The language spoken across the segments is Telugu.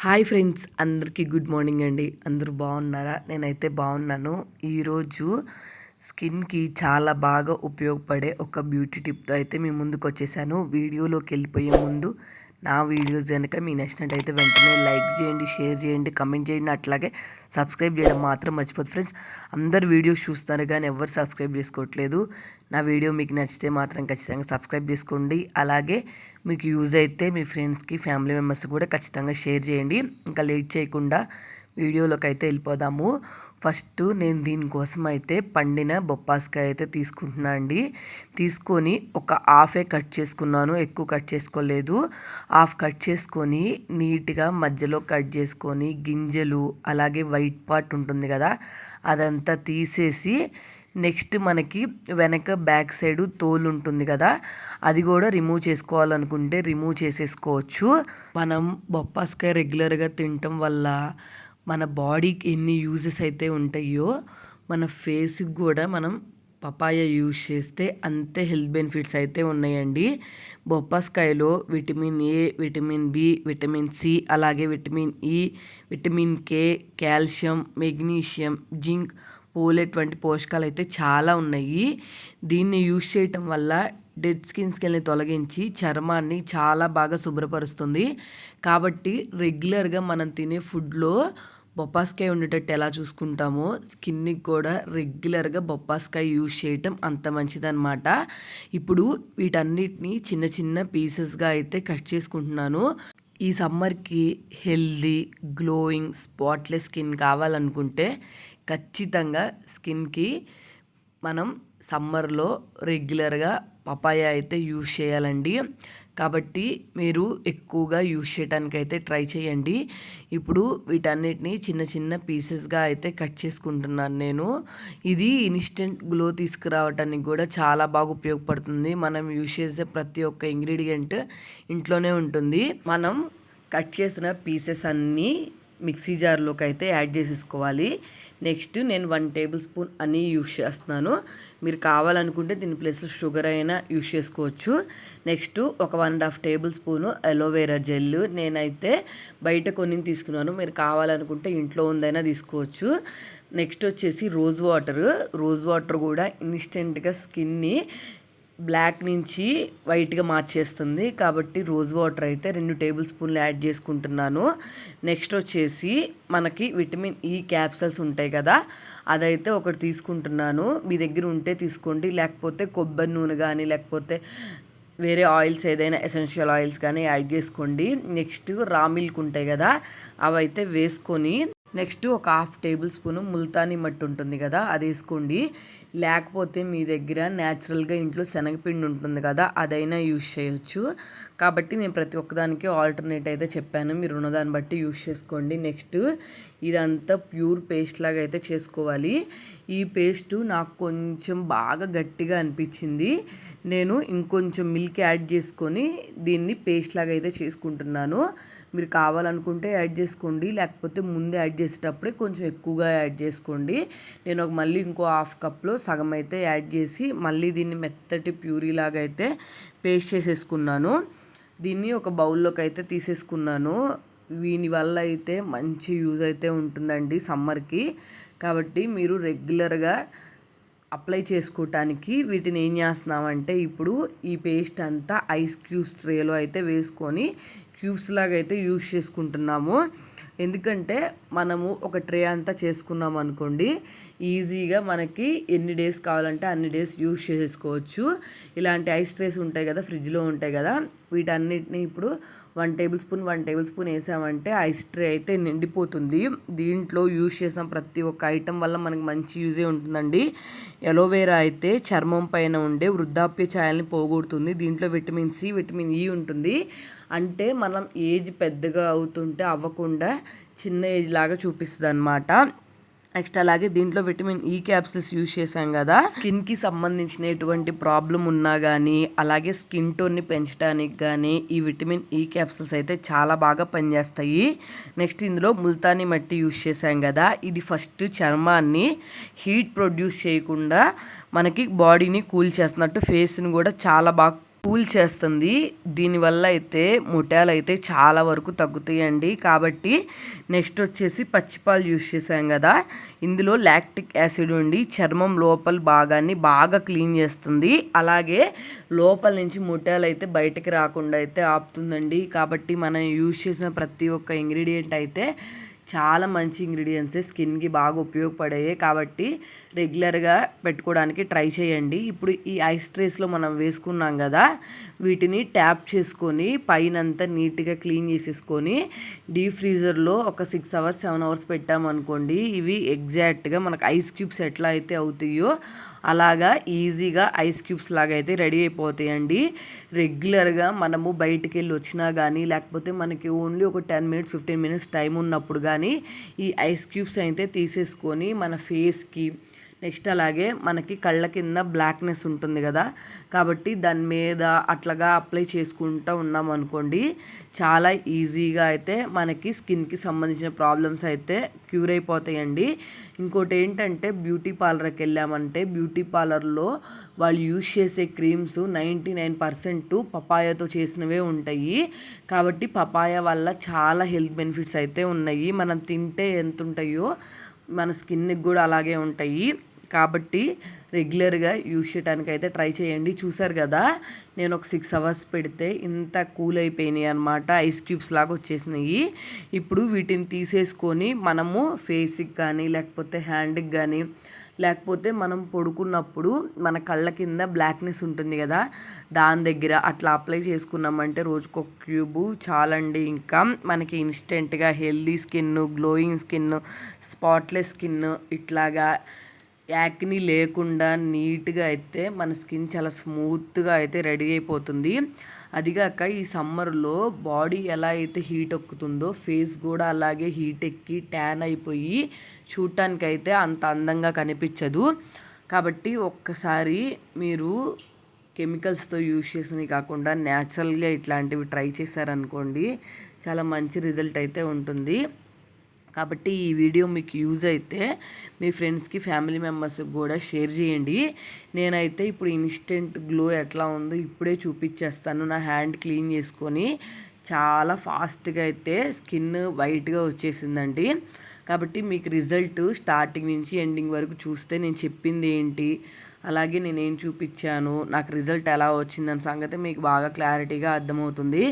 హాయ్ ఫ్రెండ్స్, అందరికీ గుడ్ మార్నింగ్ అండి. అందరూ బాగున్నారా? నేనైతే బాగున్నాను. ఈరోజు స్కిన్కి చాలా బాగా ఉపయోగపడే ఒక బ్యూటీ టిప్తో అయితే మీ ముందుకు వచ్చేసాను. వీడియోలోకి వెళ్ళిపోయే ముందు నా వీడియోస్ కనుక మీకు నచ్చినట్టయితే వెంటనే లైక్ చేయండి, షేర్ చేయండి, కమెంట్ చేయండి. అట్లాగే సబ్స్క్రైబ్ చేయడం మాత్రం మర్చిపోదు ఫ్రెండ్స్. అందరు వీడియోస్ చూస్తారు కానీ ఎవరు సబ్స్క్రైబ్ చేసుకోవట్లేదు. నా వీడియో మీకు నచ్చితే మాత్రం ఖచ్చితంగా సబ్స్క్రైబ్ చేసుకోండి. అలాగే మీకు యూజ్ అయితే మీ ఫ్రెండ్స్కి, ఫ్యామిలీ మెంబర్స్ కూడా ఖచ్చితంగా షేర్ చేయండి. ఇంకా లేట్ చేయకుండా వీడియోలోకి అయితే వెళ్ళిపోదాము. ఫస్ట్ నేను దీనికోసం అయితే పండిన బొప్పాస్కాయ అయితే తీసుకుంటున్నా అండి. తీసుకొని ఒక హాఫే కట్ చేసుకున్నాను, ఎక్కువ కట్ చేసుకోలేదు. హాఫ్ కట్ చేసుకొని నీట్గా మధ్యలో కట్ చేసుకొని గింజలు అలాగే వైట్ పార్ట్ ఉంటుంది కదా అదంతా తీసేసి నెక్స్ట్ మనకి వెనక బ్యాక్ సైడ్ తోలు ఉంటుంది కదా అది కూడా రిమూవ్ చేసుకోవాలనుకుంటే రిమూవ్ చేసేసుకోవచ్చు. మనం బొప్పాస్కాయ రెగ్యులర్గా తినటం వల్ల మన బాడీకి ఎన్ని యూజెస్ అయితే ఉంటాయో మన ఫేస్కి కూడా మనం పపాయ యూజ్ చేస్తే అంతే హెల్త్ బెనిఫిట్స్ అయితే ఉన్నాయండి. బొప్పాస్కాయలో vitamin A, vitamin B, vitamin C, అలాగే vitamin E, vitamin K, calcium, magnesium, zinc, folate వంటి పోషకాలు అయితే చాలా ఉన్నాయి. దీన్ని యూజ్ చేయటం వల్ల డెడ్ స్కిన్ స్కిల్ని తొలగించి చర్మాన్ని చాలా బాగా శుభ్రపరుస్తుంది. కాబట్టి రెగ్యులర్గా మనం తినే ఫుడ్లో బొప్పాస్కాయ ఉండేటట్టు ఎలా చూసుకుంటామో స్కిన్కి కూడా రెగ్యులర్గా బొప్పాస్కాయ యూజ్ చేయటం అంత మంచిదన్నమాట. ఇప్పుడు వీటన్నిటిని చిన్న చిన్న పీసెస్గా అయితే కట్ చేసుకుంటున్నాను. ఈ సమ్మర్కి హెల్దీ, గ్లోయింగ్, స్పాట్లెస్ స్కిన్ కావాలనుకుంటే ఖచ్చితంగా స్కిన్కి మనం సమ్మర్లో రెగ్యులర్గా పపాయ అయితే యూజ్ చేయాలండి. కాబట్టి మీరు ఎక్కువగా యూజ్ చేయడానికి అయితే ట్రై చేయండి. ఇప్పుడు వీటన్నిటిని చిన్న చిన్న పీసెస్గా అయితే కట్ చేసుకుంటున్నాను నేను. ఇది ఇన్స్టెంట్ గ్లో తీసుకురావడానికి కూడా చాలా బాగా ఉపయోగపడుతుంది. మనం యూజ్ చేసే ప్రతి ఒక్క ఇంగ్రీడియంట్ ఇంట్లోనే ఉంటుంది. మనం కట్ చేసిన పీసెస్ అన్నీ మిక్సీ జార్లోకి అయితే యాడ్ చేసేసుకోవాలి. నెక్స్ట్ నేను 1 టేబుల్ స్పూన్ అని యూజ్ చేస్తున్నాను. మీరు కావాలనుకుంటే దీని ప్లస్ షుగర్ అయినా యూజ్ చేసుకోవచ్చు. నెక్స్ట్ ఒక 1.5 టేబుల్ స్పూను అలోవెరా జెల్ నేనైతే బయట కొన్ని తీసుకున్నాను. మీరు కావాలనుకుంటే ఇంట్లో ఉందైనా తీసుకోవచ్చు. నెక్స్ట్ వచ్చేసి రోజ్ వాటర్ కూడా ఇన్స్టెంట్గా స్కిన్ని బ్లాక్ నుంచి వైట్గా మార్చేస్తుంది. కాబట్టి రోజ్ వాటర్ అయితే 2 టేబుల్ స్పూన్లు యాడ్ చేసుకుంటున్నాను. నెక్స్ట్ వచ్చేసి మనకి విటమిన్ ఈ క్యాప్సల్స్ ఉంటాయి కదా అదైతే ఒకటి తీసుకుంటున్నాను. మీ దగ్గర ఉంటే తీసుకోండి, లేకపోతే కొబ్బరి నూనె కానీ లేకపోతే వేరే ఆయిల్స్ ఏదైనా ఎసెన్షియల్ ఆయిల్స్ కానీ యాడ్ చేసుకోండి. నెక్స్ట్ రా మిల్క్ ఉంటాయి కదా అవైతే వేసుకొని నెక్స్ట్ ఒక 1/2 టేబుల్ స్పూను ముల్తానీ మట్టి ఉంటుంది కదా అది వేసుకోండి. లేకపోతే మీ దగ్గర న్యాచురల్గా ఇంట్లో శనగపిండి ఉంటుంది కదా అదైనా యూజ్ చేయొచ్చు. కాబట్టి నేను ప్రతి ఒక్కదానికి ఆల్టర్నేట్ అయితే చెప్పాను, మీరు ఉన్నదాన్ని బట్టి యూజ్ చేసుకోండి. నెక్స్ట్ ఇదంతా ప్యూర్ పేస్ట్ లాగా అయితే చేసుకోవాలి. ఈ పేస్ట్ నాకు కొంచెం బాగా గట్టిగా అనిపించింది. నేను ఇంకొంచెం మిల్క్ యాడ్ చేసుకొని దీన్ని పేస్ట్ లాగా అయితే చేసుకుంటున్నాను. మీరు కావాలనుకుంటే యాడ్ చేసుకోండి, లేకపోతే ముందే యాడ్ చేసేటప్పుడే కొంచెం ఎక్కువగా యాడ్ చేసుకోండి. నేను మళ్ళీ ఇంకో 1/2 కప్లో సగం అయితే యాడ్ చేసి మళ్ళీ దీన్ని మెత్తటి ప్యూరీ లాగా అయితే పేస్ట్ చేసేసుకున్నాను. దీన్ని ఒక బౌల్లోకి అయితే తీసేసుకున్నాను. దీని వల్ల అయితే మంచి యూజ్ అయితే ఉంటుందండి సమ్మర్కి. కాబట్టి మీరు రెగ్యులర్గా అప్లై చేసుకోవటానికి వీటిని ఏం చేస్తున్నామంటే ఇప్పుడు ఈ పేస్ట్ అంతా ఐస్ క్యూబ్స్ ట్రేలో అయితే వేసుకొని క్యూబ్స్ లాగా అయితే యూజ్ చేసుకుంటున్నాము. ఎందుకంటే మనము ఒక ట్రే అంతా చేసుకున్నాం అనుకోండి ఈజీగా మనకి ఎన్ని డేస్ కావాలంటే అన్ని డేస్ యూజ్ చేసుకోవచ్చు. ఇలాంటి ఐస్ ట్రేస్ ఉంటాయి కదా ఫ్రిడ్జ్లో ఉంటాయి కదా వీటన్నిటిని ఇప్పుడు 1 టేబుల్ స్పూన్ వేసామంటే ఐస్ ట్రే అయితే నిండిపోతుంది. దీంట్లో యూజ్ చేసిన ప్రతి ఒక్క ఐటెం వల్ల మనకు మంచి యూజే ఉంటుందండి. అలోవెరా అయితే చర్మం పైన ఉండే వృద్ధాప్య ఛాయల్ని పోగొడుతుంది. దీంట్లో విటమిన్ సి, విటమిన్ ఈ ఉంటుంది. అంటే మనం ఏజ్ పెద్దగా అవుతుంటే అవ్వకుండా చిన్న ఏజ్ లాగా చూపిస్తుంది అన్నమాట. నెక్స్ట్ అలాగే దీంట్లో విటమిన్ ఈ క్యాప్సిల్స్ యూజ్ చేసాం కదా స్కిన్కి సంబంధించిన ఎటువంటి ప్రాబ్లం ఉన్నా కానీ అలాగే స్కిన్ టోన్ని పెంచడానికి కానీ ఈ విటమిన్ ఈ క్యాప్సిల్స్ అయితే చాలా బాగా పనిచేస్తాయి. నెక్స్ట్ ఇందులో ముల్తానీ మట్టి యూజ్ చేసాం కదా ఇది ఫస్ట్ చర్మాన్ని హీట్ ప్రొడ్యూస్ చేయకుండా మనకి బాడీని కూల్ చేస్తున్నట్టు ఫేస్ని కూడా చాలా బాగా కూల్ చేస్తుంది. దీనివల్ల అయితే ముఠాలు అయితే చాలా వరకు తగ్గుతాయండి. కాబట్టి నెక్స్ట్ వచ్చేసి పచ్చిపాలు యూస్ చేసాం కదా, ఇందులో లాక్టిక్ యాసిడ్ ఉండి చర్మం లోపల భాగాన్ని బాగా క్లీన్ చేస్తుంది. అలాగే లోపల నుంచి ముఠాలు అయితే బయటకు రాకుండా అయితే ఆపుతుందండి. కాబట్టి మనం యూస్ చేసిన ప్రతి ఒక్క ఇంగ్రీడియంట్ అయితే చాలా మంచి ఇంగ్రీడియంట్సే, స్కిన్కి బాగా ఉపయోగపడాయి. కాబట్టి రెగ్యులర్గా పెట్టుకోవడానికి ట్రై చేయండి. ఇప్పుడు ఈ ఐస్ ట్రేస్లో మనం వేసుకున్నాం కదా, వీటిని ట్యాప్ చేసుకొని పైనంతా నీట్గా క్లీన్ చేసేసుకొని డీప్ ఫ్రీజర్లో ఒక 6 అవర్స్ 7 అవర్స్ పెట్టామనుకోండి, ఇవి ఎగ్జాక్ట్గా మనకు ఐస్ క్యూబ్స్ ఎట్లా అయితే అవుతాయో అలాగా ఈజీగా ఐస్ క్యూబ్స్ లాగా అయితే రెడీ అయిపోతాయండి. రెగ్యులర్గా మనము బయటికి వెళ్ళి వచ్చినా కానీ, లేకపోతే మనకి ఓన్లీ ఒక 10 మినిట్స్ 15 మినిట్స్ టైం ఉన్నప్పుడు కానీ ఈ ఐస్ క్యూబ్స్ అయితే తీసేసుకొని మన ఫేస్కి, నెక్స్ట్ అలాగే మనకి కళ్ళ కింద బ్లాక్నెస్ ఉంటుంది కదా, కాబట్టి దాని మీద అట్లాగా అప్లై చేసుకుంటూ ఉన్నాం అనుకోండి, చాలా ఈజీగా అయితే మనకి స్కిన్కి సంబంధించిన ప్రాబ్లమ్స్ అయితే క్యూర్ అయిపోతాయండి. ఇంకోటి ఏంటంటే, బ్యూటీ పార్లర్కి వెళ్ళామంటే బ్యూటీ పార్లర్లో వాళ్ళు యూజ్ చేసే క్రీమ్స్ 99% పపాయాతో చేసినవే ఉంటాయి. కాబట్టి పపాయ వల్ల చాలా హెల్త్ బెనిఫిట్స్ అయితే ఉన్నాయి. మనం తింటే ఎంత ఉంటాయో మన స్కిన్కి కూడా అలాగే ఉంటాయి. కాబట్టి రెగ్యులర్గా యూజ్ చేయడానికి అయితే ట్రై చేయండి. చూసారు కదా, నేను ఒక 6 అవర్స్ పెడితే ఇంత కూల్ అయిపోయినాయి అనమాట, ఐస్ క్యూబ్స్ లాగా వచ్చేసినాయి. ఇప్పుడు వీటిని తీసేసుకొని మనము ఫేస్కి కానీ, లేకపోతే హ్యాండ్కి కానీ, లేకపోతే మనం పడుకున్నప్పుడు మన కళ్ళ కింద బ్లాక్నెస్ ఉంటుంది కదా, దాని దగ్గర అట్లా అప్లై చేసుకున్నామంటే రోజుకొక క్యూబు చాలండి. ఇంకా మనకి ఇన్స్టెంట్గా healthy skin, glowing skin, spotless skin, ఇట్లాగా యాక్ని లేకుండా నీట్గా అయితే మన స్కిన్ చాలా స్మూత్గా అయితే రెడీ అయిపోతుంది. అదిగాక ఈ సమ్మర్లో బాడీ ఎలా అయితే హీట్ ఎక్కుతుందో ఫేస్ కూడా అలాగే హీట్ ఎక్కి ట్యాన్ అయిపోయి చూడటానికైతే అంత అందంగా కనిపించదు. కాబట్టి ఒక్కసారి మీరు కెమికల్స్తో యూజ్ చేసినవి కాకుండా న్యాచురల్గా ఇట్లాంటివి ట్రై చేశారనుకోండి, చాలా మంచి రిజల్ట్ అయితే ఉంటుంది. కాబట్టి ఈ వీడియో మీకు యూజ్ అయితే మీ ఫ్రెండ్స్కి, ఫ్యామిలీ మెంబర్స్కి కూడా షేర్ చేయండి. నేనైతే ఇప్పుడు ఇన్స్టెంట్ గ్లో ఎట్లా ఉందో ఇప్పుడే చూపించేస్తాను. నా హ్యాండ్ క్లీన్ చేసుకొని చాలా ఫాస్ట్గా అయితే స్కిన్ వైట్గా వచ్చేసిందండి. కాబట్టి మీకు రిజల్ట్ స్టార్టింగ్ నుంచి ఎండింగ్ వరకు చూస్తే నేను చెప్పింది ఏంటి, అలాగే నేనేం చూపించాను, నాకు రిజల్ట్ ఎలా వచ్చిందని సంగతి మీకు బాగా క్లారిటీగా అర్థమవుతుంది.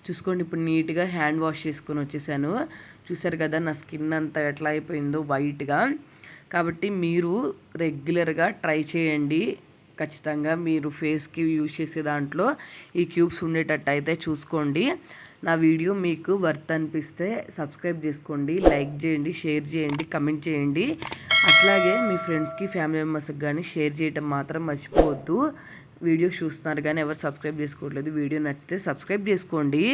చూసుకోండి, ఇప్పుడు నీట్గా హ్యాండ్ వాష్ చేసుకొని వచ్చేసాను. చూసారు కదా నా స్కిన్ అంతా ఎట్లా అయిపోయిందో వైట్గా. కాబట్టి మీరు రెగ్యులర్గా ట్రై చేయండి. ఖచ్చితంగా మీరు ఫేస్కి యూజ్ చేసే దాంట్లో ఈ క్యూబ్స్ ఉండేటట్టు అయితే చూసుకోండి. నా వీడియో మీకు వర్త్ అనిపిస్తే సబ్స్క్రైబ్ చేసుకోండి, లైక్ చేయండి, షేర్ చేయండి, కమెంట్ చేయండి. అట్లాగే మీ ఫ్రెండ్స్కి, ఫ్యామిలీ మెంబర్స్కి కానీ షేర్ చేయటం మాత్రం మర్చిపోవద్దు. వీడియో చూస్తున్నారు కానీ ఎవరు సబ్స్క్రైబ్ చేసుకోవట్లేదు. వీడియో నచ్చితే సబ్స్క్రైబ్ చేసుకోండి.